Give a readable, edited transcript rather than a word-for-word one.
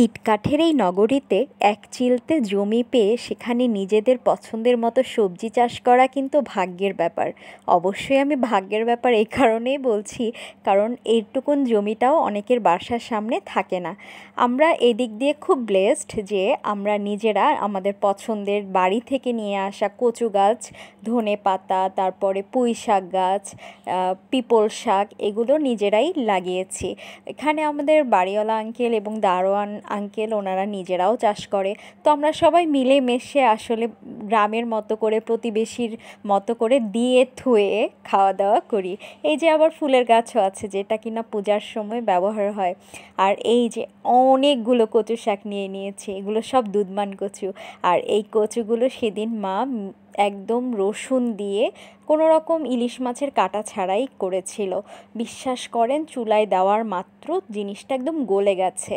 ইটকাঠের এই নগরীতে এক চিলতে জমি পেয়ে সেখানে নিজেদের পছন্দের মতো সবজি চাষ করা কিন্তু ভাগ্যের ব্যাপার। অবশ্যই আমি ভাগ্যের ব্যাপার এই কারণেই বলছি, কারণ এইটুকুন জমিটাও অনেকের বাসার সামনে থাকে না। আমরা এদিক দিয়ে খুব ব্লেসড যে আমরা নিজেরা আমাদের পছন্দের বাড়ি থেকে নিয়ে আসা কচু গাছ, ধনে পাতা, তারপরে পুঁই শাক গাছ, পিপল শাক, এগুলো নিজেরাই লাগিয়েছি। এখানে আমাদের বাড়িওয়ালা আঙ্কেল এবং দারোয়ান আঙ্কেল ওনারা নিজেরাও চাষ করে। তো আমরা সবাই মিলেমিশে আসলে গ্রামের মতো করে, প্রতিবেশীর মতো করে দিয়ে থুয়ে খাওয়া দাওয়া করি। এই যে আবার ফুলের গাছও আছে যেটা কিনা পূজার সময় ব্যবহার হয়। আর এই যে অনেকগুলো কচু শাক নিয়ে নিয়েছি, এগুলো সব দুধমান কচু। আর এই কচুগুলো সেদিন মা একদম রসুন দিয়ে কোনো রকম ইলিশ মাছের কাঁটা ছাড়াই করেছিল। বিশ্বাস করেন, চুলায় দেওয়ার মাত্র জিনিসটা একদম গলে গেছে।